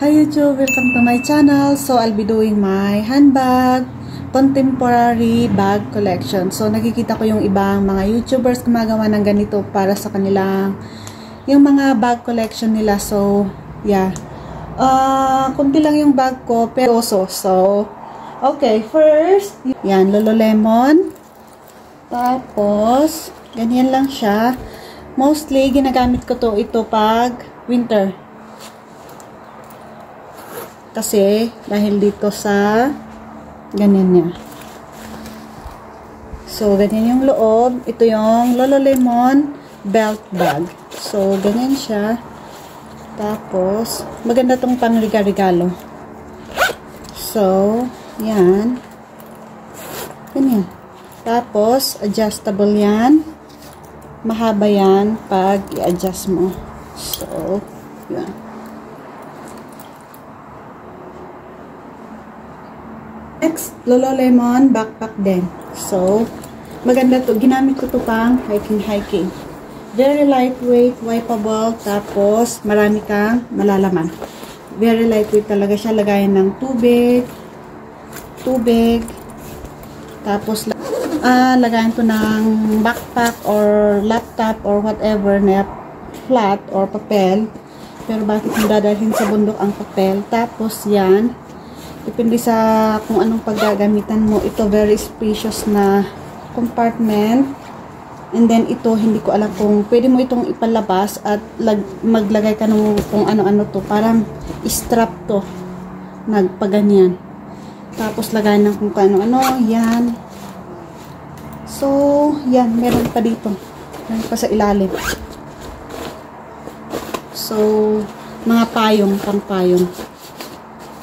Hi YouTube! Welcome to my channel. So, I'll be doing my handbag, contemporary bag collection. So, nakikita ko yung ibang mga YouTubers gumagawa ng ganito para sa kanilang, yung mga bag collection nila. So, yeah. Kunti lang yung bag ko, pero so, okay, first, yan, Lululemon. Tapos, ganyan lang siya. Mostly, ginagamit ko ito pag winter. Kasi, dahil dito sa ganyan niya. So, ganyan yung loob. Ito yung Lululemon belt bag. So, ganyan siya. Tapos, maganda tong pang-regalo. So, yan. Ganyan. Tapos, adjustable yan. Mahaba yan pag i-adjust mo. So, yan. Next, Lululemon backpack din. So, maganda to. Ginamit ko to pang hiking. Very lightweight, wipeable, tapos marami kang malalaman. Very lightweight talaga siya. Lagayan ng tubig, tapos lagayan to ng backpack or laptop or whatever na flat or papel. Pero bakit mo dadalhin sa bundok ang papel? Tapos yan, depende sa kung anong paggagamitan mo. Ito very spacious na compartment. And then ito, hindi ko alam kung pwede mo itong ipalabas at maglagay ka ng kung ano-ano to. Parang strap to. Nagpaganyan. Tapos lagayan ng kung ano-ano. Yan. So, yan. Meron pa dito. Meron pa sa ilalim. So, mga payong, pang payong.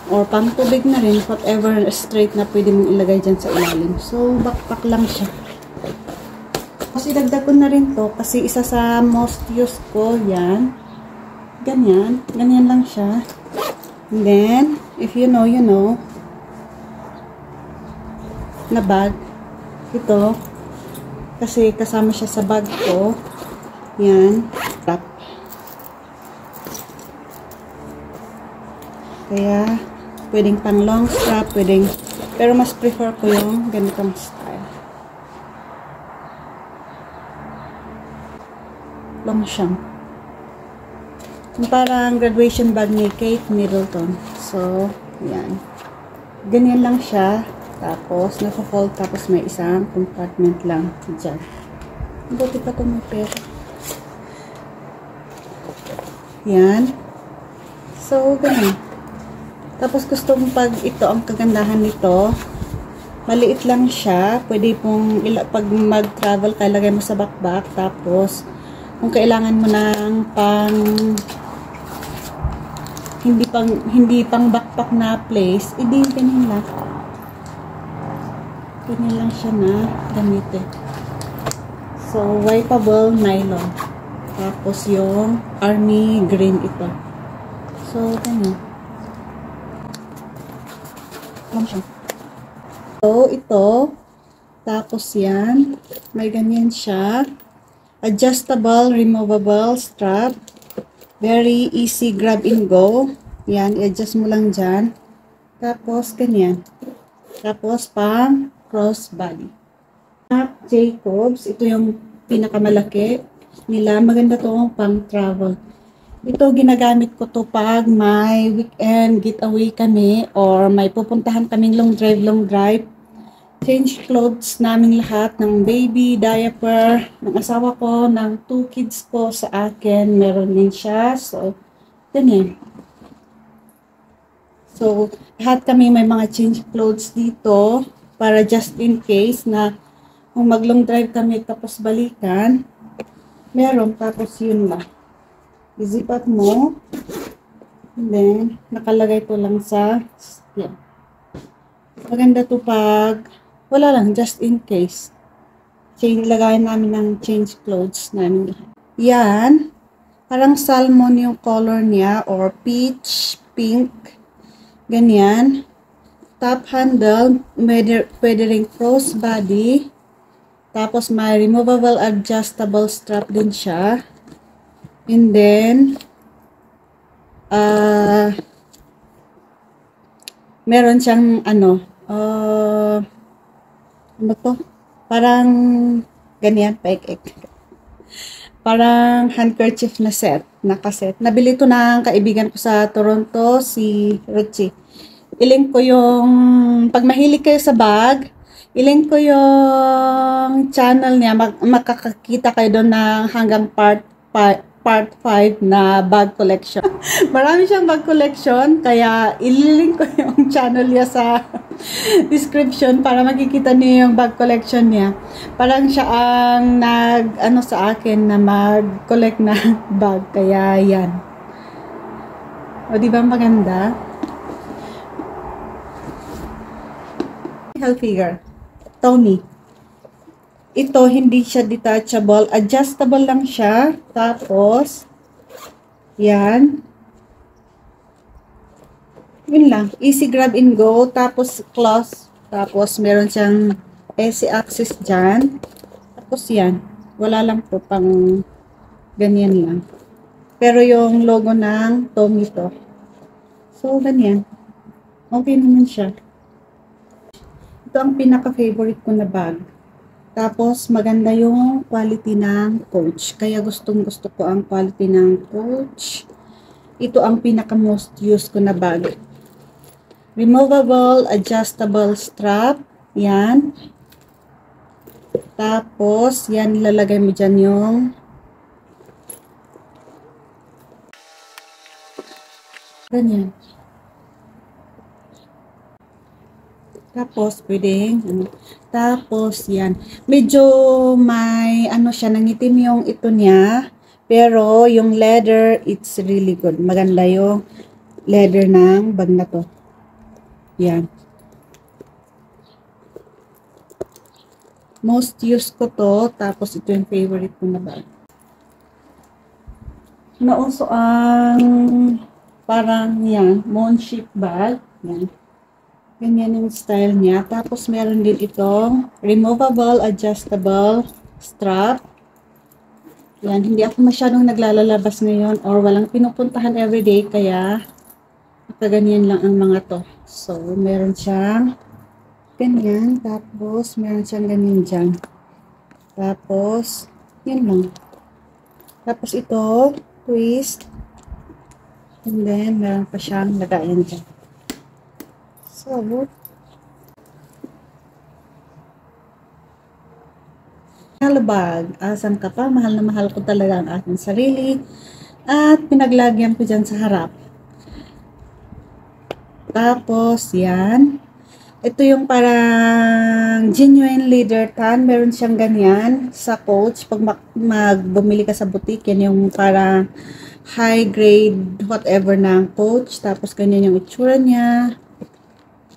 Or pang tubig na rin, whatever straight na pwede mong ilagay dyan sa ilalim. So, backpack lang siya. Kasi dagdag ko na rin to, kasi isa sa most used ko, yan. Ganyan. Ganyan lang siya. And then, if you know, you know, na bag. Ito. Kasi kasama siya sa bag ko. Yan. Wrap. Kaya, pwedeng pang long strap, pwedeng, pero mas prefer ko yung ganitong style. Long siyang. Parang graduation bag ni Kate Middleton. So, yan. Ganyan lang siya. Tapos, naka-fold, tapos may isang compartment lang dyan. Buti pa ito may pera. Yan. So, ganyan. Tapos gusto mong pag ito, ang kagandahan nito, maliit lang siya. Pwede pong, pag mag-travel ka, lagay mo sa backpack. Tapos, kung kailangan mo ng hindi pang backpack na place, edi ganyan lang. Ganyan lang siya na gamitin. So, wipeable nylon. Tapos, yung army green ito. So, ganyan. So, ito. Tapos yan. May ganyan siya. Adjustable, removable strap. Very easy grab and go. Yan. I-adjust mo lang dyan. Tapos, ganyan. Tapos, pang crossbody. Jacobs. Ito yung pinakamalaki nila. Maganda to pang travel. Ito, ginagamit ko to pag may weekend getaway kami or may pupuntahan kaming long drive. Change clothes namin lahat ng baby, diaper, ng asawa ko, ng 2 kids ko sa akin. Meron din siya. So, ganyan. So, lahat kami may mga change clothes dito para just in case na kung mag long drive kami tapos balikan, meron tapos yun lang. Izipat mo. And then, nakalagay to lang sa yan. Maganda to pag wala lang, just in case. Lagayan namin ng change clothes namin. Yan. Parang salmon yung color niya or peach, pink. Ganyan. Top handle. Pwede ring crossbody. Tapos may removable adjustable strap din siya. And then, meron siyang ano, ano to? Parang ganyan, paik-ik. Parang handkerchief na set, nakaset. Nabili to ng kaibigan ko sa Toronto, si Ruchi. Ilink ko yung, pag mahilig kayo sa bag, ilink ko yung channel niya, makakakita kayo doon ng hanggang part 5 na bag collection. Marami siyang bag collection, kaya ililink ko yung channel niya sa description para makikita niyo yung bag collection niya. Parang siya ang ano sa akin na mag-collect na bag, kaya yan. O, di ba maganda? Hilfiger, Tony. Ito, hindi siya detachable. Adjustable lang siya. Tapos, yan. Yun lang. Easy grab and go. Tapos, cloth. Tapos, meron siyang easy access dyan. Tapos, yan. Wala lang po pang ganyan lang. Pero yung logo ng Tommy to. So, ganyan. Okay naman siya. Ito ang pinaka-favorite ko na bag. Tapos, maganda yung quality ng Coach. Kaya gustong-gusto ko ang quality ng Coach. Ito ang pinaka-most used ko na bag. Removable, adjustable strap. Yan. Tapos, yan, ilalagay mo dyan yung ganyan. Tapos, pwedeng, tapos, yan. Medyo may, ano siya, nangitim yung ito niya. Pero, yung leather, it's really good. Maganda yung leather ng bag na to. Yan. Most used ko to. Tapos, ito yung favorite ko na bag. Nauso ang, parang, yan, Moonship bag. Yan. Ganyan yung style niya. Tapos, meron din itong removable, adjustable strap. Yan. Hindi ako masyadong naglalabas ngayon or walang pinupuntahan everyday. Kaya, nakaganyan lang ang mga to. So, meron siyang ganyan. Tapos, meron siyang ganyan dyan. Tapos, yun lang. Tapos, ito, twist. And then, meron pa siyang lagayan dyan. So, mahal bag. Asan ka pa? Mahal na mahal ko talaga ang aking sarili. At pinaglagyan ko dyan sa harap. Tapos, yan. Ito yung parang genuine leather tan. Meron siyang ganyan sa Coach. Pag bumili ka sa boutique, yan yung parang high grade whatever ng Coach. Tapos, ganyan yung itsura niya.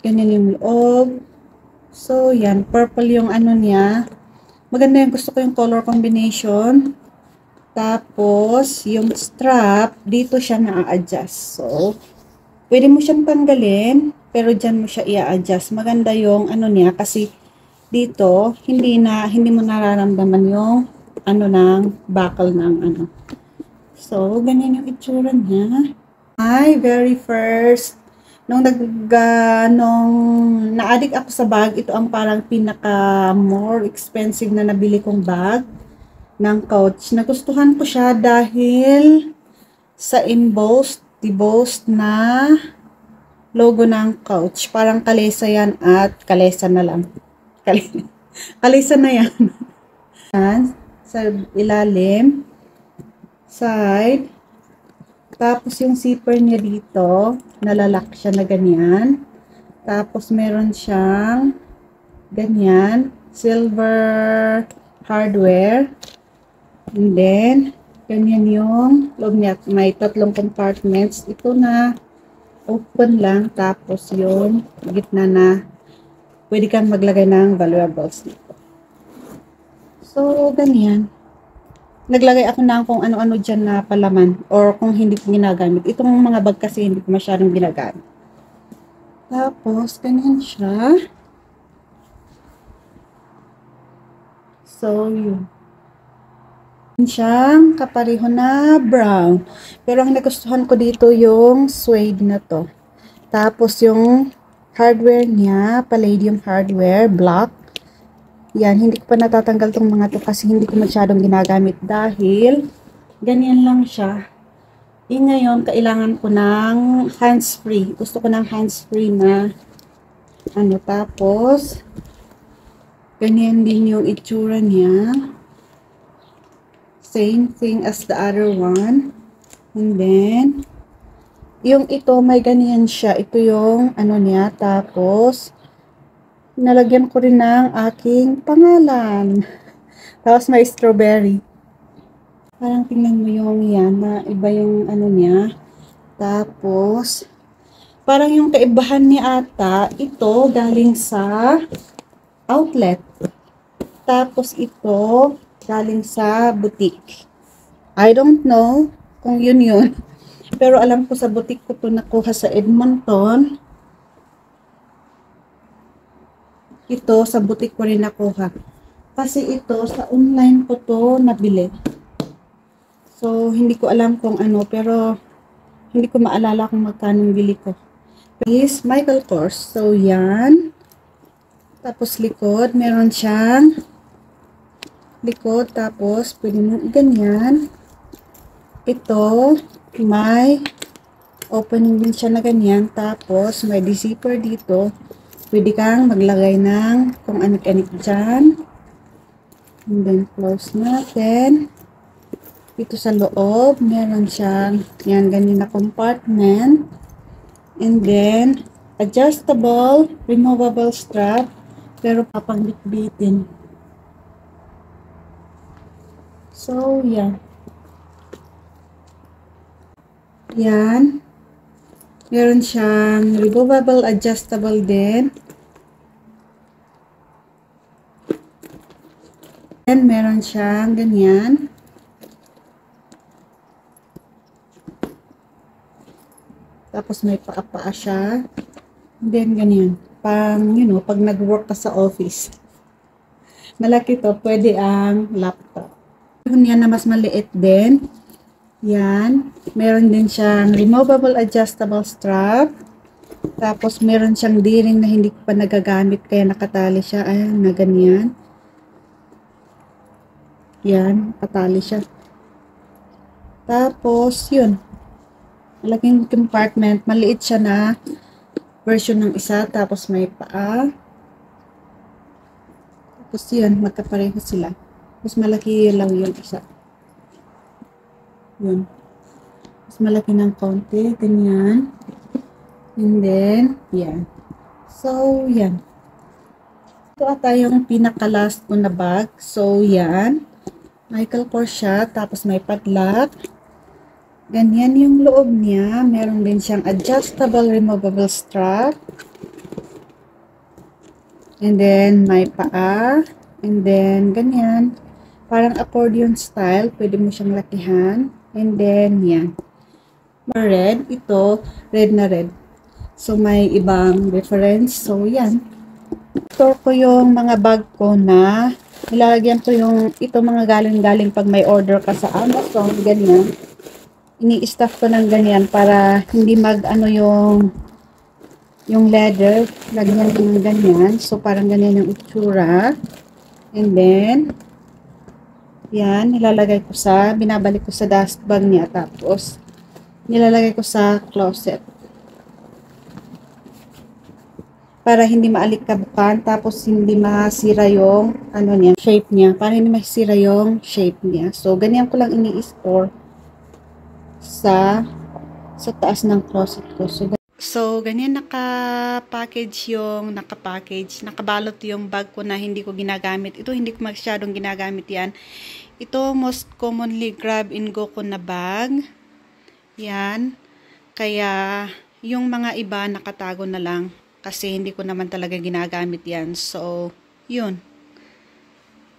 Ganyan yung loob. So, yan. Purple yung ano niya. Maganda yung gusto ko yung color combination. Tapos, yung strap, dito siya na-adjust. So, pwede mo siyang tanggalin, pero dyan mo siya i-adjust. Maganda yung ano niya, kasi dito, hindi mo nararamdaman yung ano ng buckle ng ano. So, ganyan yung itsura niya. My very first nung na-addict ako sa bag, ito ang parang pinaka more expensive na nabili kong bag ng Coach. Nagustuhan ko siya dahil sa debossed na logo ng Coach. Parang kalesa yan at kalesa na lang. Kalesa na yan. Sa ilalim, side. Tapos yung zipper niya dito, nalalak siya na ganyan. Tapos meron siyang ganyan, silver hardware. And then, ganyan yung loob niya. May 3 compartments. Ito na open lang. Tapos yung gitna na pwede kang maglagay ng valuables dito. So, ganyan. Naglagay ako ng kung ano-ano dyan na palaman or kung hindi ko ginagamit. Itong mga bag kasi hindi ko masyadong ginagamit. Tapos, ganyan siya. So, yun. Siyang kapareho na brown. Pero ang nagustuhan ko dito yung suede na to. Tapos yung hardware niya, palladium hardware, black. Yan, hindi ko pa natatanggal tong mga to kasi hindi ko masyadong ginagamit dahil ganyan lang siya. Ngayon, kailangan ko ng hands-free. Gusto ko ng hands-free na ano, tapos ganyan din yung itsura niya. Same thing as the other one. And then, yung ito, may ganyan siya. Ito yung ano niya. Tapos, nalagyan ko rin ng aking pangalan. Tapos, may strawberry. Parang tingnan mo yung yan na iba yung ano niya. Tapos, parang yung kaibahan niya ata, ito galing sa outlet. Tapos, ito galing sa boutique. I don't know kung yun. Pero alam ko sa boutique ko to nakuha sa Edmonton. Ito sa boutique ko rin nakuha. Kasi ito sa online ko to nabili. So hindi ko alam kung ano, pero hindi ko maalala kung magkano bili ko. Is Michael Kors. So yan. Tapos likod, meron siyang likod, tapos pwede mo ganyan. Ito may opening din siya na ganyan, tapos may zipper dito, pwede kang maglagay ng kung anik-anik dyan. And then close natin. Dito sa loob meron siyang yan, ganyan na compartment, and then adjustable removable strap, pero papangbitbitin. So yan. Yan. Meron siyang removable, adjustable din. And meron siyang ganyan. Tapos may paa siya. And then ganyan. Pang, pag nag-work ka sa office. Malaki to. Pwede ang laptop. Yan na mas maliit din. Yan. Meron din siyang removable adjustable strap. Tapos meron siyang D-ring na hindi ko pa nagagamit kaya nakatali siya. Ayan, na ganyan. Yan, patali siya. Tapos, yun. Malaking compartment. Maliit siya na version ng isa. Tapos may paa. Tapos yun, magkapareho sila. Mas malaki lang yung isa. Yun. Mas malaki ng konti. Ganyan. And then, yan. So, yan. Ito ata yung pinaka-last ko na bag. So, yan. Michael Kors siya. Tapos may padlock. Ganyan yung loob niya. Meron din siyang adjustable removable strap. And then, may paa. And then, ganyan. Parang accordion style. Pwede mo siyang lakihan. And then, yan. Red. Ito, red na red. So, may ibang difference. So, yan. Store ko yung mga bag ko na nilalagyan ko yung ito mga galing-galing pag may order ka sa Amazon. Ganyan. Ini-stuff ko ng ganyan para hindi mag-ano yung leather. Lagyan ko ng ganyan. So, parang ganyan yung itsura. And then, yan, nilalagay ko binabalik ko sa dust bag niya, tapos nilalagay ko sa closet. Para hindi maalikabkan, tapos hindi masira yung, shape niya. Para hindi masira yung shape niya. So, ganyan ko lang ini-store sa taas ng closet ko. So, ganyan nakapackage nakabalot yung bag ko na hindi ko ginagamit. Ito, hindi ko masyadong ginagamit yan. Ito, most commonly grab and go ko na bag. Yan. Kaya, yung mga iba nakatago na lang. Kasi hindi ko naman talaga ginagamit yan. So, yun.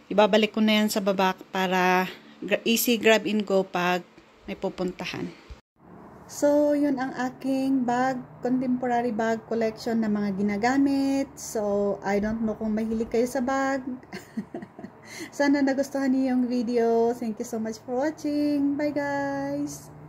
Ibabalik ko na yan sa baba para easy grab and go pag may pupuntahan. So, yun ang aking contemporary bag collection na mga ginagamit. So, I don't know kung mahilig kayo sa bag. Sana nagustuhan niyo yung video. Thank you so much for watching. Bye guys!